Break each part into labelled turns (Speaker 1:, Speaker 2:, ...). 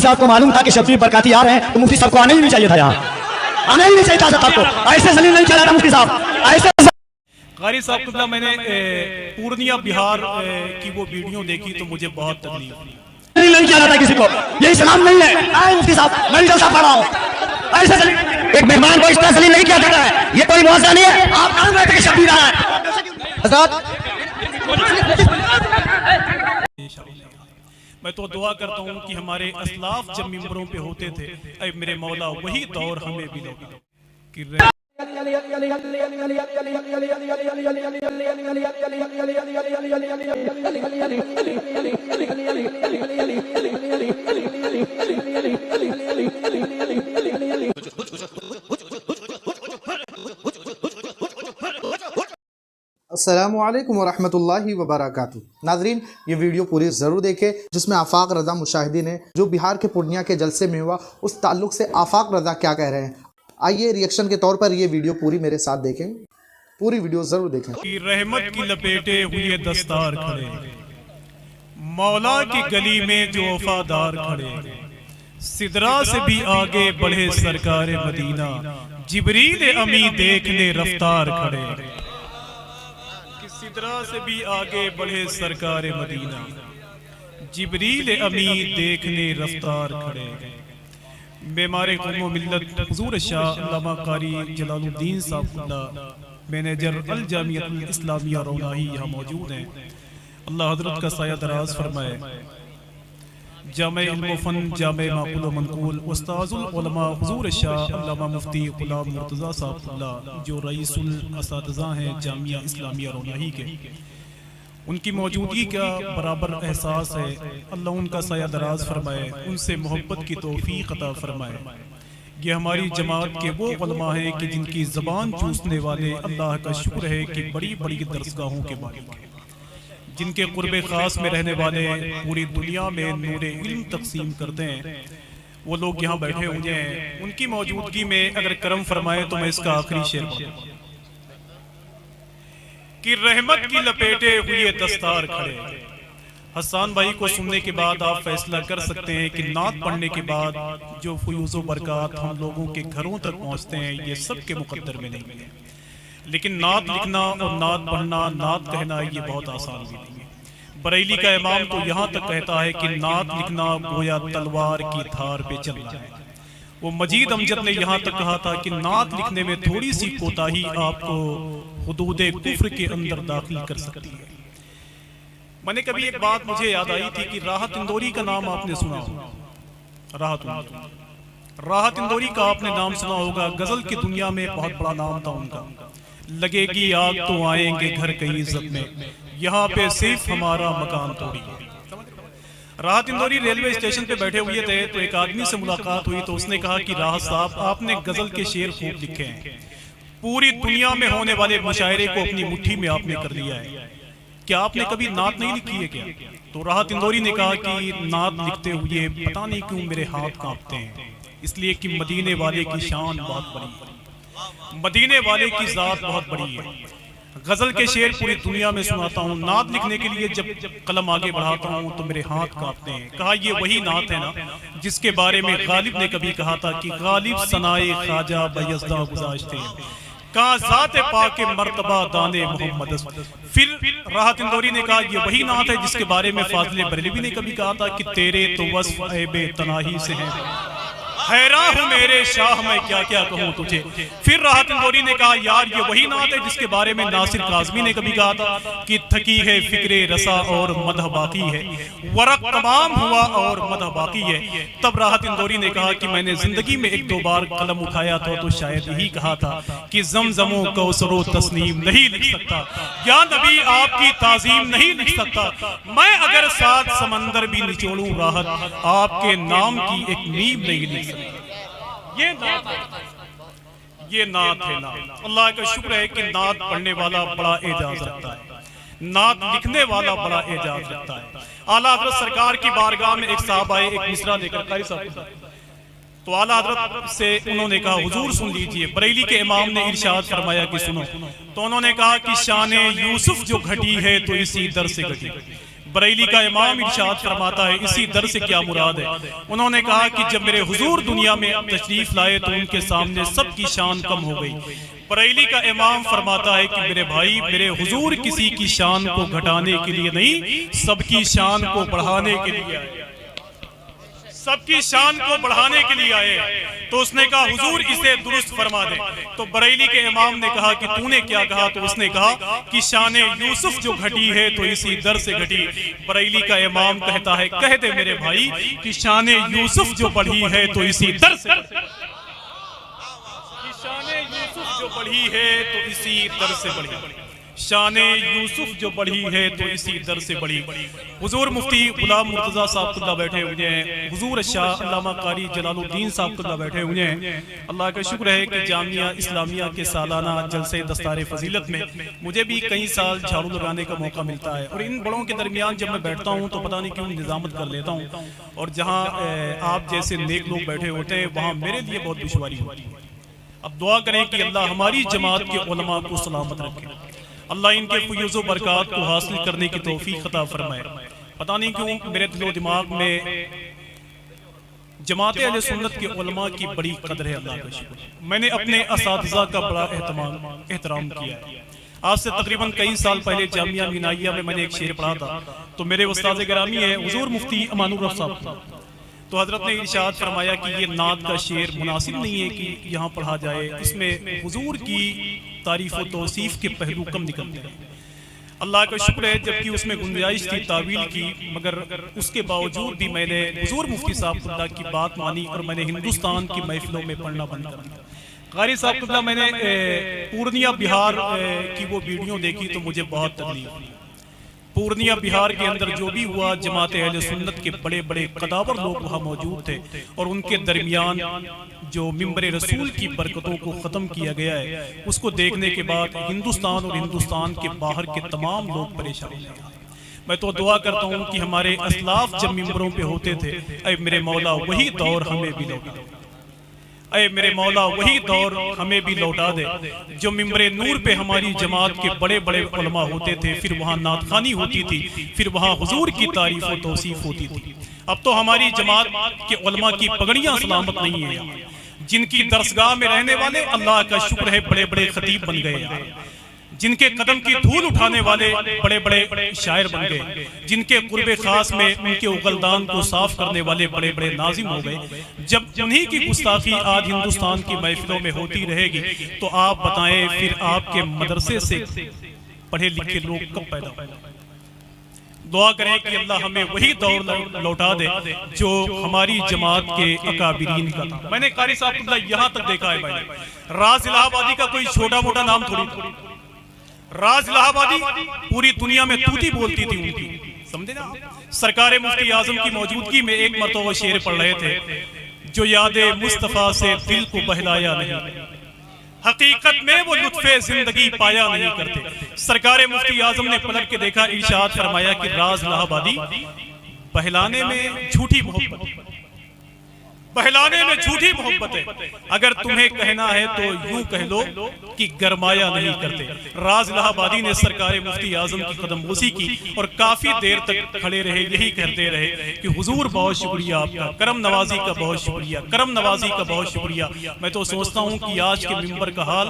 Speaker 1: صاحب کو معلوم تھا کہ شبیر برکاتی آ رہے ہیں تو مفتی صاحب کو آنے ہی نہیں چاہیے تھا یہاں، آنے ہی نہیں چاہیے تھا آپ کو، ایسے ذلیل نہیں چلا تھا مفتی صاحب ایسے۔
Speaker 2: قاری صاحب قبلہ میں نے پورنیہ بہار کی وہ ویڈیو دیکھی تو مجھے بہت تکلیف ہوئی،
Speaker 1: نہیں کیا جاتا کسی کو، یہ اسلام نہیں ہے۔ آئے مفتی صاحب میں جلسہ پڑھ رہا ہوں، ایسے ذلیل ایک مہمان کو اس طرح ذلیل نہیں کیا جاتا ہے، یہ کوئی معاوضہ نہیں ہے۔ آپ کہاں گئے تھے کہ شبیر آ رہا ہے حضرات؟
Speaker 2: میں تو دعا کرتا ہوں کہ ہمارے اسلاف جب ممبروں پہ ہوتے تھے، اے میرے مولا وہی دور ہمیں بھی دو کہ
Speaker 3: السلام علیکم ورحمۃ اللہ وبرکاتہ۔ ناظرین یہ ویڈیو پوری ضرور دیکھیں جس میں آفاق رضا مشاہدی نے جو بہار کے پورنیہ کے جلسے میں ہوا اس تعلق سے آفاق رضا کیا کہہ رہے ہیں، آئیے ریئیکشن کے طور پر یہ ویڈیو پوری میرے ساتھ دیکھیں، پوری ویڈیو ضرور دیکھیں۔
Speaker 2: رحمت کی لپیٹے ہوئے دستار کھڑے، مولا کی گلی میں جو وفادار کھڑے، سدرا سے بھی آگے بڑھے سرکار مدینہ، جبریل امی دیکھنے رفتار کھڑے، سدرا سے بھی آگے بڑھے سرکار مدینہ، جبریل امی دیکھنے رفتار کھڑے۔ بیمار قوم و ملت حضور شاہ علامہ قاری جلال الدین صاحب اللہ مینیجر الجامعہ الاسلامیہ روناہی یہاں موجود ہیں، اللہ حضرت کا سایہ دراز فرمائے۔ جامع علم و فن، جامع معقول و منقول، استاذ العلماء حضور شاہ علامہ مفتی غلام مرتضیٰ صاحب اللہ جو رئیس الاساتذہ ہیں جامعہ اسلامیہ روناہی کے، ان کی موجودگی کا برابر احساس ہے، اللہ ان کا سایہ دراز فرمائے، ان سے محبت کی توفیق عطا فرمائے۔ یہ ہماری جماعت کے وہ علماء ہیں کہ جن کی زبان چوسنے والے اللہ کا شکر ہے کہ بڑی بڑی درسگاہوں کے مالک ہیں، جن کے قرب خاص میں رہنے والے پوری دنیا میں نور علم تقسیم کرتے ہیں، وہ لوگ یہاں بیٹھے ہوئے ہیں، ان کی موجودگی میں اگر کرم فرمائے تو میں اس کا آخری شعر پڑھوں کہ رحمت کی لپیٹے ہوئے دستار کھڑے۔ حسان بھائی کو سننے کے بعد آپ فیصلہ کر سکتے ہیں کہ نعت پڑھنے کے بعد جو فیوز و برکات ہم لوگوں کے گھروں تک پہنچتے ہیں یہ سب کے مقدر میں نہیں ہے، لیکن نعت لکھنا اور نعت پڑھنا، نعت کہنا یہ بہت آسان بھی نہیں ہے۔ بریلی کا امام تو یہاں تک کہتا ہے کہ نعت لکھنا گویا تلوار کی دھار پہ چلنا ہے۔ وہ مجید امجد نے یہاں تک کہا تھا کہ نعت لکھنے میں تھوڑی سی کوتاہی آپ کو حدود کفر کے اندر داخل کر سکتی ہے۔ میں نے کبھی ایک بات مجھے یاد آئی تھی کہ راحت اندوری کا نام آپ نے سنا ہوگا، راحت اندوری کا آپ نے نام سنا ہوگا، غزل کی دنیا میں بہت بڑا نام تھا ان کا۔ لگے گی آگ تو آئیں گے گھر کئی عزت میں، یہاں پہ صرف ہمارا مکان توڑی۔ راحت اندوری ریلوے اسٹیشن پہ بیٹھے ہوئے تھے تو ایک آدمی سے ملاقات ہوئی تو اس نے کہا کہ راحت صاحب آپ نے غزل کے شعر خوب لکھے ہیں، پوری دنیا میں ہونے والے مشاعرے کو اپنی مٹھی میں آپ نے کر لیا ہے، کیا آپ نے کبھی نعت نہیں لکھی ہے کیا؟ تو راحت اندوری نے کہا کہ نعت لکھتے ہوئے پتہ نہیں کیوں میرے ہاتھ کانپتے ہیں، اس لیے کہ مدینے والے کی شان بہت بڑی ہے، مدینے والے کی ذات بہت بڑی ہے۔ غزل کے شعر پوری دنیا میں سناتا ہوں، نعت لکھنے کے لیے جب قلم آگے بڑھاتا ہوں تو میرے ہاتھ کانپتے ہیں۔ کہا یہ وہی نعت ہے نا جس کے بارے میں غالب نے کبھی کہا تھا کہ غالب ثنائے خواجہ بیزدہ گذاشتے ہیں، کہا ذات پاک مرتبہ دانے محمد۔ پھر راحت اندوری نے کہا یہ وہی نعت ہے جس کے بارے میں فاضل بریلوی نے کبھی کہا تھا کہ تیرے تو وصف عیب تناہی سے ہیں، حیران ہوں میرے شاہ میں کیا کیا کہوں تجھے۔ پھر راحت اندوری نے کہا یار یہ وہی نعت ہے جس کے بارے میں ناصر کاظمی نے کبھی کہا تھا کہ تھکی ہے فکر رسا اور مدح باقی ہے، ورق تمام ہوا اور مدح باقی ہے۔ تب راحت اندوری نے کہا کہ میں نے زندگی میں ایک دو بار قلم اٹھایا تھا تو شاید یہی کہا تھا کہ زمزم و کوثر و تسنیم نہیں لکھ سکتا، یا نبی آپ کی تعظیم نہیں لکھ سکتا، میں اگر سات سمندر بھی نچوڑوں راحت آپ کے نام کی ایک نیم نہیں لکھ سکتا۔ یہ نعت ہے نعت۔ اللہ کا شکر ہے کہ نعت پڑھنے والا بڑا اعجاز رکھتا ہے، نعت لکھنے والا بڑا اعجاز رکھتا ہے۔ اعلیٰ حضرت سرکار کی بارگاہ میں ایک صاحب آئے ایک مصرع لے کر، قاری صاحب تو اعلیٰ حضرت سے انہوں نے کہا حضور سن لیجئے، بریلی کے امام نے ارشاد فرمایا کہ سنو، تو انہوں نے کہا کہ شان یوسف جو گھٹی ہے تو اسی در سے گھٹی، بریلی کا امام ارشاد فرماتا ہے اسی در سے کیا مراد ہے؟ انہوں نے کہا کہ جب میرے حضور دنیا میں تشریف لائے تو ان کے سامنے سب کی شان کم ہو گئی۔ بریلی کا امام فرماتا ہے کہ میرے بھائی، میرے حضور کسی کی شان کو گھٹانے کے لیے نہیں، سب کی شان کو بڑھانے کے لیے آئے، سب کی شان کو بڑھانے کے لیے آئے۔ تو اس نے کہا حضور اسے درست فرما دے۔ تو بریلی کے امام نے کہا کہ تو نے کیا کہا؟ تو اس نے کہا کہ شان یوسف جو گھٹی ہے تو اسی در سے گھٹی۔ بریلی کا امام کہتا ہے کہہ دے میرے بھائی کہ شان یوسف جو بڑھی ہے تو اسی در سے گھٹی، شان یوسف جو بڑھی ہے تو اسی در سے بڑھی، شان یوسف جو بڑھی ہے تو اسی در سے بڑھی۔ حضور مفتی غلام مرتضیٰ صاحب قبلہ بیٹھے ہوئے ہیں، حضور شاہ علامہ قاری جلال الدین صاحب قبلہ بیٹھے ہوئے ہیں۔ اللہ کا شکر ہے کہ جامعہ اسلامیہ کے سالانہ جلسے دستار فضیلت میں مجھے بھی کئی سال جھاڑو لگانے کا موقع ملتا ہے، اور ان بڑوں کے درمیان جب میں بیٹھتا ہوں تو پتہ نہیں کیوں نظامت کر لیتا ہوں، اور جہاں آپ جیسے نیک لوگ بیٹھے ہوتے ہیں وہاں میرے لیے بہت دشواری ہوتی ہے۔ اب دعا کریں کہ اللہ ہماری جماعت کے علماء کو سلامت رکھے، اللہ ان کے فیض و برکات کو حاصل کرنے کی توفیق عطا فرمائے۔ پتہ نہیں کیوں میرے دل و دماغ میں جماعت اہل سنت کے علماء کی بڑی قدر ہے، اللہ کا شکر۔ میں نے اپنے اساتذہ کا بڑا احترام کیا ہے۔ آج سے تقریباً کئی سال پہلے جامعہ مینائیہ میں میں نے ایک شعر پڑھا تھا، تو میرے استاد گرامی ہیں حضور مفتی امان الرف صاحب، تو حضرت نے ارشاد فرمایا کہ یہ نعت کا شعر مناسب نہیں ہے کہ یہاں پڑھا جائے، اس میں حضور کی تعریف و توصیف کے پہلو کم نکلتے ہیں۔ اللہ کا شکر ہے جبکہ اس میں گنجائش تھی تعویل کی، مگر اس کے باوجود بھی میں نے حضور مفتی صاحب قبلہ کی بات مانی اور میں نے ہندوستان کی محفلوں میں پڑھنا بند کر دیا۔ قاری صاحب قبلہ میں نے پورنیہ بہار کی وہ ویڈیو دیکھی تو مجھے بہت تکلیف ہوئی۔ پورنیہ بہار کے اندر جو بھی ہوا، جماعت اہل سنت کے بڑے بڑے قداور لوگ وہاں موجود تھے، اور ان کے درمیان جو ممبر رسول کی برکتوں کو ختم کیا گیا ہے، اس کو دیکھنے کے بعد ہندوستان اور ہندوستان کے باہر کے تمام لوگ پریشان ہیں۔ میں تو دعا کرتا ہوں کہ ہمارے اسلاف جب ممبروں پہ ہوتے تھے، اے میرے مولا وہی دور ہمیں بھی لوٹا دے، اے میرے مولا وہی دور ہمیں بھی لوٹا دے جو ممبر نور پہ ہماری جماعت کے بڑے بڑے علماء ہوتے تھے، پھر وہاں نعت خوانی ہوتی تھی، پھر وہاں حضور کی تعریف و توصیف ہوتی تھی۔ اب تو ہماری جماعت کے علماء کی پگڑیاں سلامت نہیں ہیں، جن کی درسگاہ میں رہنے والے اللہ کا شکر ہے بڑے بڑے خطیب بن گئے، جن کے قدم کی دھول اٹھانے والے بڑے بڑے شاعر بن گئے، جن کے قرب خاص میں ان کے اغلدان کو صاف کرنے والے بڑے بڑے ناظم ہو گئے۔ جب انہی کی گستاخی آج ہندوستان کی محفلوں میں ہوتی رہے گی تو آپ بتائیں پھر آپ کے مدرسے سے پڑھے لکھے لوگ کب پیدا ہوں گے؟ دعا کریں کہ اللہ ہمیں وہی دور لوٹا دے جو ہماری جماعت کے اکابرین کا تھا۔ میں نے قاری صاحب کو یہاں تک دیکھا ہے بھائی، راز الہ آبادی کا کوئی چھوٹا موٹا نام تھوڑی تھا۔ راز الہ آبادی پوری دنیا میں توتی بولتی تھی ان کی، سمجھے نا؟ سرکار مفتی اعظم کی موجودگی میں ایک مرتبہ شعر پڑھ رہے تھے، جو یاد مصطفیٰ سے دل کو بہلایا نہیں، حقیقت میں وہ لطف زندگی پایا نہیں کرتے۔ سرکار مفتی اعظم نے پلٹ کے دیکھا، ارشاد فرمایا کہ راز الہ آبادی بہلانے میں جھوٹی محبت، بہلانے میں جھوٹی محبت ہے، اگر تمہیں کہنا ہے تو یوں کہہ لو کہ گرمایا نہیں کرتے۔ راز الہ آبادی نے سرکار مفتی اعظم کی قدم بوسی کی اور کافی دیر تک کھڑے رہے، یہی کہتے رہے کہ حضور بہت شکریہ آپ کا، کرم نوازی کا بہت شکریہ، کرم نوازی کا بہت شکریہ۔ میں تو سوچتا ہوں کہ آج کے ممبر کا حال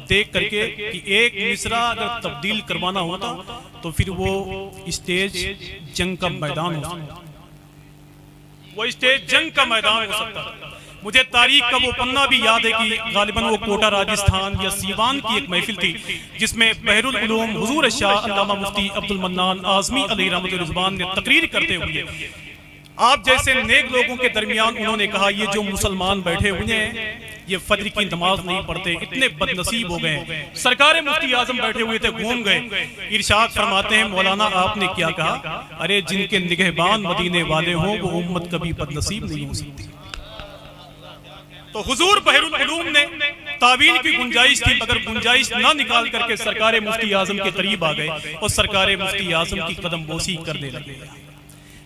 Speaker 2: دیکھ کر کے کہ ایک مصرع اگر تبدیل کروانا ہوتا تو پھر وہ اسٹیج جنگ کا میدان ہو سکتا، وہ اسٹیج جنگ کا میدان ہو سکتا۔ مجھے تاریخ کا وہ پنہ بھی یاد ہے کہ غالباً وہ کوٹا راجستھان یا سیوان کی ایک محفل تھی جس میں بحر العلوم حضور شاہ علامہ مفتی عبد المنان اعظمی علیہ رحمۃ الرضوان نے تقریر کرتے ہوئے آپ جیسے نیک لوگوں کے درمیان انہوں نے کہا، یہ جو مسلمان بیٹھے ہوئے ہیں یہ فجر کی نماز نہیں پڑھتے، اتنے بد نصیب ہو گئے۔ سرکار مفتی اعظم بیٹھے ہوئے تھے، گھوم گئے۔ ارشاد فرماتے ہیں مولانا آپ نے کیا کہا؟ ارے جن کے نگہبان مدینے والے ہوں وہ امت کبھی بد نصیب نہیں ہو سکتی۔ تو حضور بحر العلوم نے تعویل کی گنجائش تھی، مگر گنجائش نہ نکال کر کے سرکار مفتی اعظم کے قریب آ گئے اور سرکار مفتی اعظم کی قدم بوسی کرنے لگے۔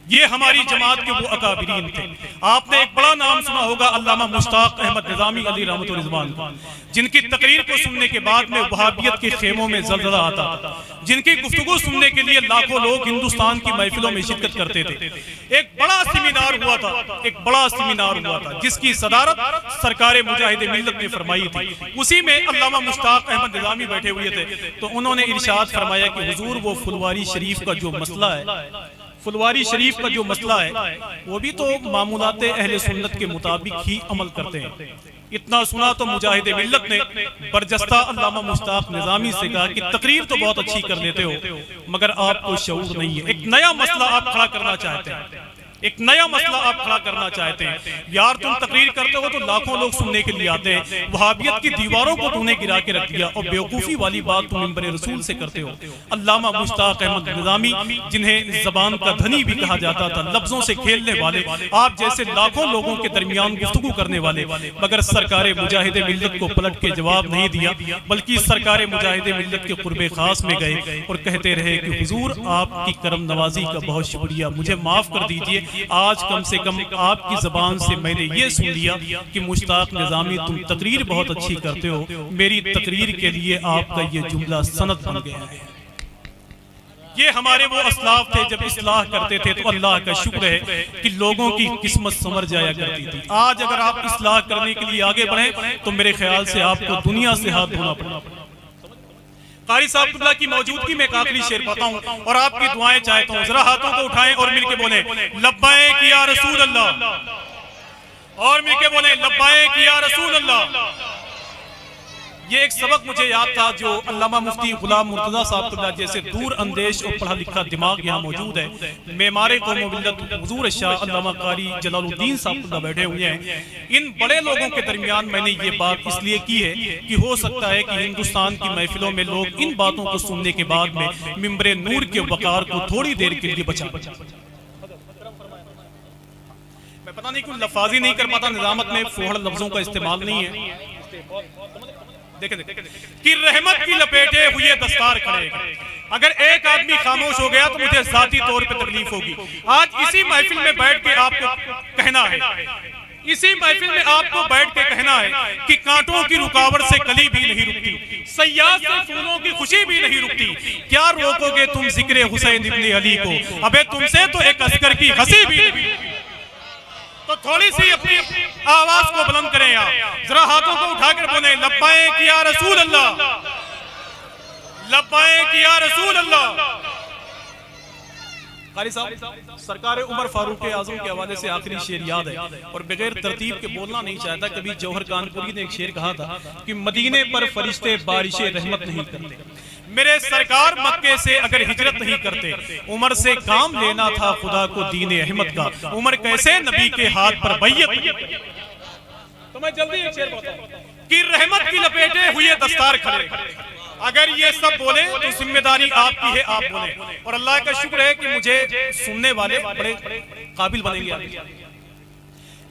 Speaker 2: یہ ہماری جماعت کے وہ اکابرین تھے. آپ نے ایک بڑا نام سنا ہوگا علامہ مشتاق احمد نظامی علی رحمۃ الرضوان کا، جن کی تقریر کو سننے کے بعد میں وہابیت کے خیموں میں زلزلہ آتا تھا، جن کی گفتگو سننے کے لیے لاکھوں لوگ ہندوستان کی محفلوں میں شرکت کرتے تھے. ایک بڑا سیمینار ہوا تھا جس کی صدارت سرکار مجاہد ملت نے فرمائی تھی. اسی میں علامہ مشتاق احمد نظامی بیٹھے ہوئے تھے تو انہوں نے ارشاد فرمایا کہ حضور وہ فلواری شریف کا جو مسئلہ ہے وہ بھی تو معمولات اہل سنت کے مطابق ہی عمل کرتے ہیں. اتنا سنا تو مجاہد ملت نے برجستہ علامہ مشتاق نظامی سے کہا کہ تقریر تو بہت اچھی کر لیتے ہو مگر آپ کو شعور نہیں ہے. ایک نیا مسئلہ آپ کھڑا کرنا چاہتے ہیں. یار تم تقریر کرتے ہو تو لاکھوں لوگ سننے کے لیے آتے ہیں، وہابیت کی دیواروں کو تم نے گرا کے رکھ دیا اور بیوقوفی والی بات تم منبر رسول سے کرتے ہو. علامہ مشتاق احمد نظامی جنہیں زبان کا دھنی بھی کہا جاتا تھا، لفظوں سے کھیلنے والے، آپ جیسے لاکھوں لوگوں کے درمیان گفتگو کرنے والے، مگر سرکار مجاہد ملت کو پلٹ کے جواب نہیں دیا بلکہ سرکار مجاہد ملت کے قرب خاص میں گئے اور کہتے رہے کہ حضور آپ کی کرم نوازی کا بہت شکریہ، مجھے معاف کر دیجئے. آج کم سے کم آپ کی زبان سے میں نے یہ سن لیا کہ مشتاق نظامی تم تقریر بہت اچھی کرتے ہو، میری تقریر کے لیے آپ کا یہ جملہ سند بن گیا ہے. یہ ہمارے وہ اسلاف تھے جب اصلاح کرتے تھے تو اللہ کا شکر ہے کہ لوگوں کی قسمت سنور جایا کرتی تھی. آج اگر آپ اصلاح کرنے کے لیے آگے بڑھیں تو میرے خیال سے آپ کو دنیا سے ہاتھ دھونا پڑے. قاری صاحب اللہ کی موجودگی میں ایک آخری شعر پڑھتا ہوں اور آپ کی دعائیں چاہتا ہوں. ذرا ہاتھوں کو اٹھائیں اور مل کے بولیں لبیک یا رسول اللہ، اور مل کے بولیں لبیک یا رسول اللہ. یہ ایک سبق مجھے یاد تھا جو علامہ مفتی غلام مرتضیٰ صاحب اللہ جیسے دور اندیش اور پڑھا لکھا دماغ یہاں موجود ہے. معمار قوم و ملت حضور شاہ علامہ قاری جلال الدین صاحب اللہ بیٹھے ہوئے ہیں. ان بڑے لوگوں کے درمیان میں نے یہ بات اس لیے کی ہے کہ ہو سکتا ہے کہ ہندوستان کی محفلوں میں لوگ ان باتوں کو سننے کے بعد میں منبر نور کے وقار کو تھوڑی دیر کے لیے بچا. میں پتہ نہیں کیوں لفاظی نہیں کر پاتا، نظامت میں فوہڑ لفظوں کا استعمال نہیں ہے. دیکھیں کہ رحمت کی لپیٹے ہوئے دستار کھڑے. اگر ایک آدمی خاموش ہو گیا تو مجھے ذاتی طور پہ تکلیف ہوگی. آج اسی محفل میں بیٹھ کے آپ کو کہنا ہے کہ کانٹوں کی رکاوٹ سے کلی بھی نہیں رکتی، سیاح سے پھولوں کی خوشی بھی نہیں رکتی. کیا روکو گے تم ذکر حسین ابن علی کو؟ ابے تم سے تو ایک عسکر کی ہنسی بھی نہیں. تو تھوڑی سی اپنی آواز کو بلند کریں آپ، ذرا ہاتھوں کو اٹھا کر بولیں لبیک یا رسول اللہ، لبیک یا رسول اللہ. قاری صاحب سرکار عمر فاروق اعظم کے حوالے سے آخری شعر یاد ہے اور بغیر ترتیب کے بولنا نہیں چاہتا. کبھی جوہر کانپوری نے ایک شعر کہا تھا کہ مدینے پر فرشتے بارش رحمت نہیں کرتے. میرے سرکار مکے سے اگر ہجرت نہیں کرتے، عمر سے کام لینا تھا خدا کو دین احمد کا. عمر کیسے نبی کے ہاتھ پر بیعت. تو میں جلدی ایک شعر بولتا ہوں کہ رحمت کی لپیٹے ہوئے دستار کھڑے. اگر یہ سب بولیں تو ذمہ داری آپ کی ہے، آپ بولیں. اور اللہ کا شکر ہے کہ مجھے سننے والے بڑے قابل بنیں گے.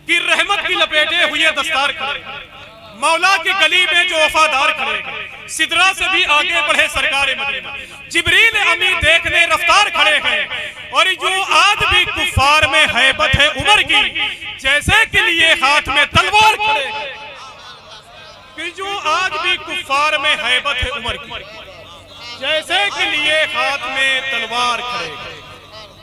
Speaker 2: کہ رحمت کی لپیٹے ہوئے دستار کھڑے، مولا کی گلی میں جو وفادار کھڑے، سدرہ سے بھی آگے بڑھے سرکار مدینہ، جبریل امی دیکھنے رفتار کھڑے ہیں. اور جو آج بھی کفار میں ہیبت ہے عمر کی، جیسے کہ لیے ہاتھ میں تلوار کھڑے ہیں. کہ جو آج بھی کفار میں ہیبت ہے عمر کی، جیسے کہ لیے ہاتھ میں تلوار کھڑے ہیں،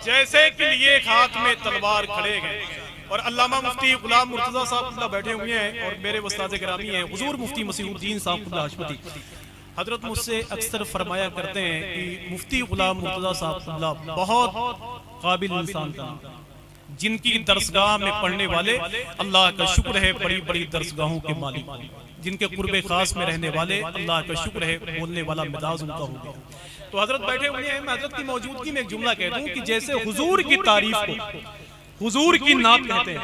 Speaker 2: جیسے کہ لیے ہاتھ میں تلوار کھڑے ہیں. اور علامہ مفتی غلام مرتضیٰ صاحب اللہ بیٹھے ہوئے ہیں اور میرے استاد گرامی ہیں حضور مفتی مسیح الدین صاحب اللہ حشمتی. حضرت مجھ سے اکثر فرمایا کرتے ہیں کہ مفتی غلام مرتضیٰ صاحب اللہ بہت قابل انسان تھا، جن کی درسگاہ میں پڑھنے والے اللہ کا شکر ہے بڑی بڑی درسگاہوں کے مالک، جن کے قرب خاص میں رہنے والے اللہ کا شکر ہے بولنے والا مزاج ان کا ہو گیا. تو حضرت بیٹھے ہوئے ہیں، میں حضرت کی موجودگی میں ایک جملہ کہہ دوں کہ جیسے حضور کی تعریف کو حضور کی نعت کہتے ہیں،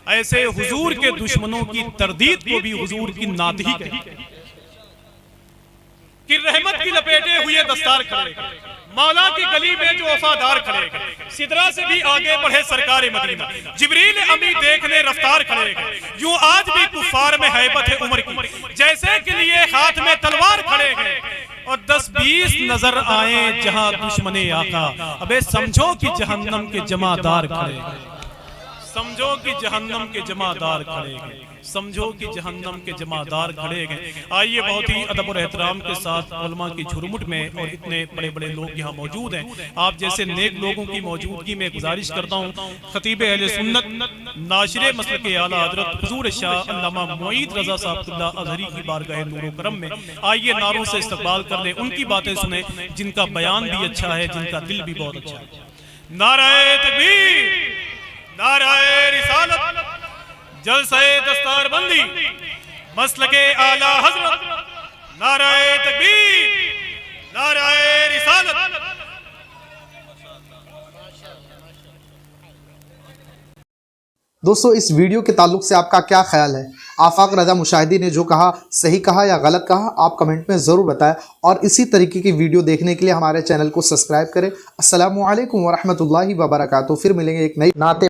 Speaker 2: ایسے حضور کے دشمنوں کی تردید کو بھی حضور کی نعت ہی کہتے ہیں. کہ رحمت کی لپیٹے ہوئے دستار کھڑے، مولا کی گلی میں جو وفادار کھڑے، سدرہ سے بھی آگے بڑھے سرکار مدینہ، جبریل امی دیکھنے رفتار کھڑے. جو آج بھی کفار میں ہیبت ہے عمر کی، جیسے کہ لیے ہاتھ میں تلوار کھڑے ہیں. اور 10-20 رئیس نظر آئیں جہاں دشمن آقا، ابے سمجھو کہ جہنم کے جمعدار کھڑے گئے، سمجھو کہ جہنم کے جمعدار کھڑے گئے، سمجھو کہ جہنم کے جمعدار کھڑے گئے۔ آئیے بہت ہی ادب اور احترام کے ساتھ علماء کی جھرمٹ میں، اور اتنے بڑے بڑے لوگ یہاں موجود ہیں، آپ جیسے نیک لوگوں کی موجودگی میں گزارش کرتا ہوں خطیب اہل سنت ناشر مسلک اعلیٰ حضرت حضور شاہ علامہ معید رضا صاحب اللہ ازہری کی بارگاہ نور و کرم میں آئیے نعروں سے استقبال کر لیں، ان کی باتیں سنیں جن کا بیان بھی اچھا ہے، جن کا دل بھی بہت اچھا ہے۔ نعرہ تکبیر، نعرہ رسالت، جلسہ دستار بندی، مسلک اعلیٰ حضرت، نعرہ تکبیر، نعرہ رسالت۔
Speaker 3: دوستو اس ویڈیو کے تعلق سے آپ کا کیا خیال ہے؟ آفاق رضا مشاہدی نے جو کہا صحیح کہا یا غلط کہا، آپ کمنٹ میں ضرور بتائیں، اور اسی طریقے کی ویڈیو دیکھنے کے لیے ہمارے چینل کو سبسکرائب کریں۔ السلام علیکم ورحمۃ اللہ وبرکاتہ۔ پھر ملیں گے ایک نئی نعت